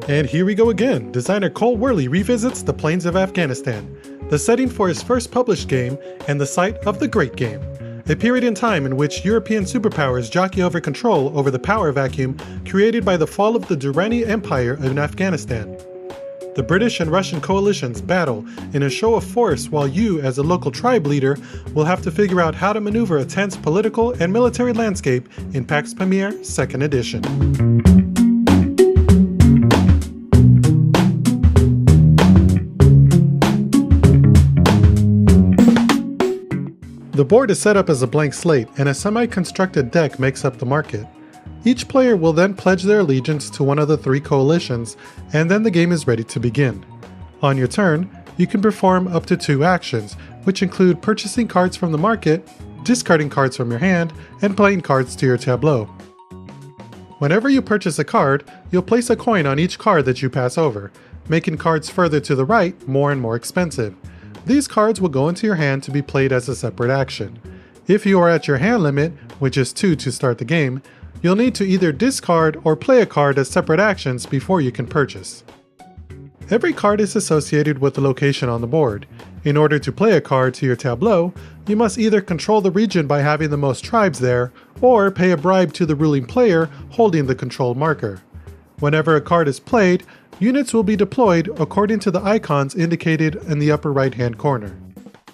And here we go again. Designer Cole Worley revisits the plains of Afghanistan, the setting for his first published game and the site of the Great Game, a period in time in which European superpowers jockey over control over the power vacuum created by the fall of the Durrani Empire in Afghanistan. The British and Russian coalitions battle in a show of force while you, as a local tribe leader, will have to figure out how to maneuver a tense political and military landscape in Pax Pamir 2nd edition. The board is set up as a blank slate, and a semi-constructed deck makes up the market. Each player will then pledge their allegiance to one of the 3 coalitions, and then the game is ready to begin. On your turn, you can perform up to 2 actions, which include purchasing cards from the market, discarding cards from your hand, and playing cards to your tableau. Whenever you purchase a card, you'll place a coin on each card that you pass over, making cards further to the right more and more expensive. These cards will go into your hand to be played as a separate action. If you are at your hand limit, which is 2 to start the game, you'll need to either discard or play a card as separate actions before you can purchase. Every card is associated with a location on the board. In order to play a card to your tableau, you must either control the region by having the most tribes there, or pay a bribe to the ruling player holding the control marker. Whenever a card is played, units will be deployed according to the icons indicated in the upper right-hand corner.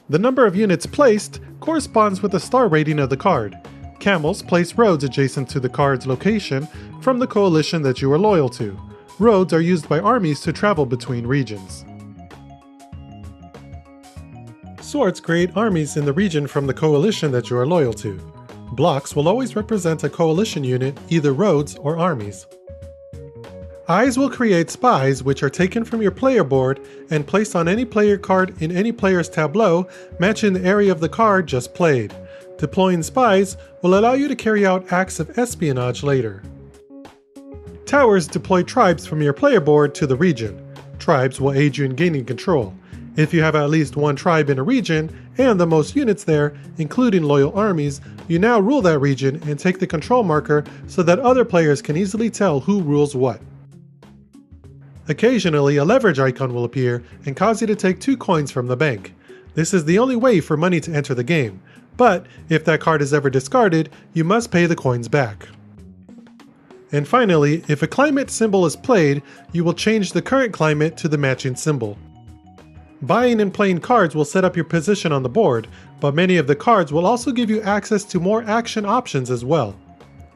The number of units placed corresponds with the star rating of the card. Camels place roads adjacent to the card's location from the coalition that you are loyal to. Roads are used by armies to travel between regions. Swords create armies in the region from the coalition that you are loyal to. Blocks will always represent a coalition unit, either roads or armies. Eyes will create spies, which are taken from your player board and placed on any player card in any player's tableau, matching the area of the card just played. Deploying spies will allow you to carry out acts of espionage later. Towers deploy tribes from your player board to the region. Tribes will aid you in gaining control. If you have at least 1 tribe in a region, and the most units there, including loyal armies, you now rule that region and take the control marker so that other players can easily tell who rules what. Occasionally, a leverage icon will appear and cause you to take 2 coins from the bank. This is the only way for money to enter the game, but if that card is ever discarded, you must pay the coins back. And finally, if a climate symbol is played, you will change the current climate to the matching symbol. Buying and playing cards will set up your position on the board, but many of the cards will also give you access to more action options as well.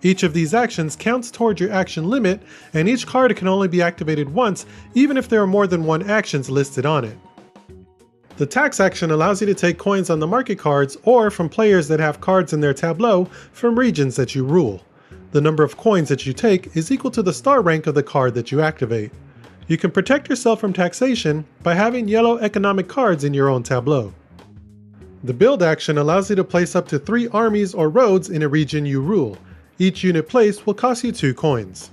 Each of these actions counts towards your action limit, and each card can only be activated once, even if there are more than 1 actions listed on it. The tax action allows you to take coins on the market cards or from players that have cards in their tableau from regions that you rule. The number of coins that you take is equal to the star rank of the card that you activate. You can protect yourself from taxation by having yellow economic cards in your own tableau. The build action allows you to place up to 3 armies or roads in a region you rule. Each unit placed will cost you 2 coins.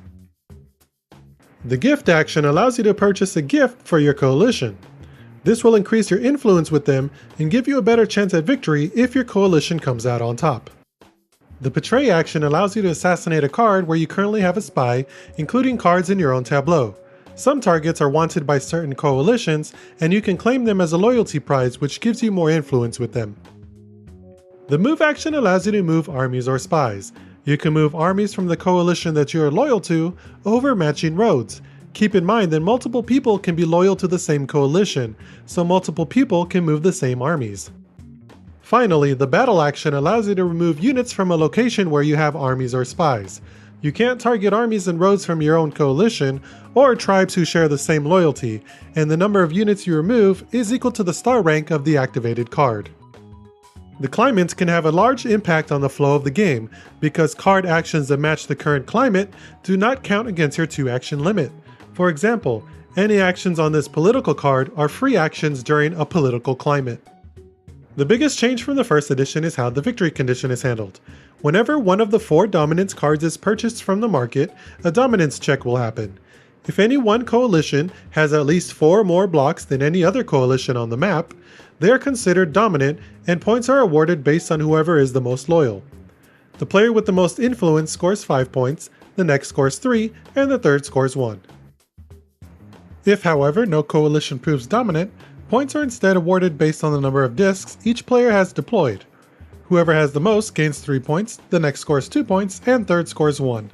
The gift action allows you to purchase a gift for your coalition. This will increase your influence with them and give you a better chance at victory if your coalition comes out on top. The betray action allows you to assassinate a card where you currently have a spy, including cards in your own tableau. Some targets are wanted by certain coalitions, and you can claim them as a loyalty prize, which gives you more influence with them. The move action allows you to move armies or spies. You can move armies from the coalition that you are loyal to over matching roads. Keep in mind that multiple people can be loyal to the same coalition, so multiple people can move the same armies. Finally, the battle action allows you to remove units from a location where you have armies or spies. You can't target armies and roads from your own coalition, or tribes who share the same loyalty, and the number of units you remove is equal to the star rank of the activated card. The climate can have a large impact on the flow of the game, because card actions that match the current climate do not count against your 2-action limit. For example, any actions on this political card are free actions during a political climate. The biggest change from the first edition is how the victory condition is handled. Whenever one of the 4 dominance cards is purchased from the market, a dominance check will happen. If any one coalition has at least 4 more blocks than any other coalition on the map, they are considered dominant and points are awarded based on whoever is the most loyal. The player with the most influence scores 5 points, the next scores 3, and the third scores 1. If, however, no coalition proves dominant, points are instead awarded based on the number of discs each player has deployed. Whoever has the most gains 3 points, the next scores 2 points, and third scores 1.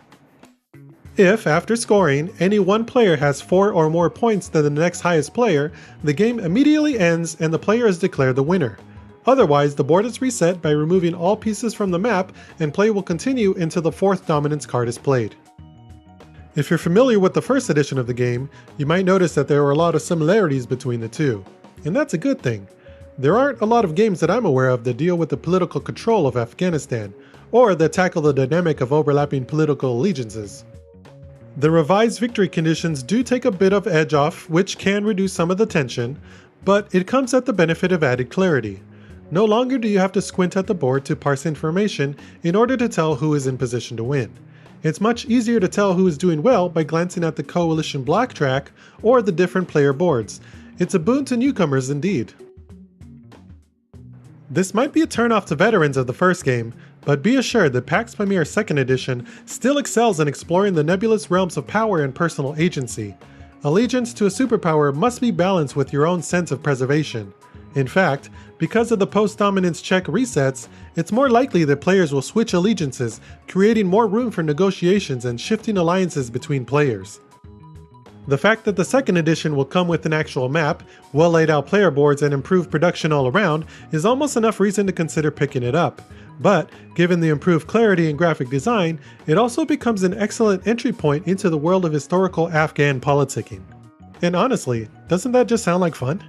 If, after scoring, any one player has 4 or more points than the next highest player, the game immediately ends and the player is declared the winner. Otherwise, the board is reset by removing all pieces from the map and play will continue until the 4th dominance card is played. If you're familiar with the first edition of the game, you might notice that there are a lot of similarities between the two. And that's a good thing. There aren't a lot of games that I'm aware of that deal with the political control of Afghanistan, or that tackle the dynamic of overlapping political allegiances. The revised victory conditions do take a bit of edge off, which can reduce some of the tension, but it comes at the benefit of added clarity. No longer do you have to squint at the board to parse information in order to tell who is in position to win. It's much easier to tell who is doing well by glancing at the coalition block track or the different player boards. It's a boon to newcomers indeed. This might be a turnoff to veterans of the first game, but be assured that Pax Pamir 2nd Edition still excels in exploring the nebulous realms of power and personal agency. Allegiance to a superpower must be balanced with your own sense of preservation. In fact, because of the post-dominance check resets, it's more likely that players will switch allegiances, creating more room for negotiations and shifting alliances between players. The fact that the 2nd edition will come with an actual map, well laid out player boards, and improved production all around is almost enough reason to consider picking it up. But, given the improved clarity and graphic design, it also becomes an excellent entry point into the world of historical Afghan politicking. And honestly, doesn't that just sound like fun?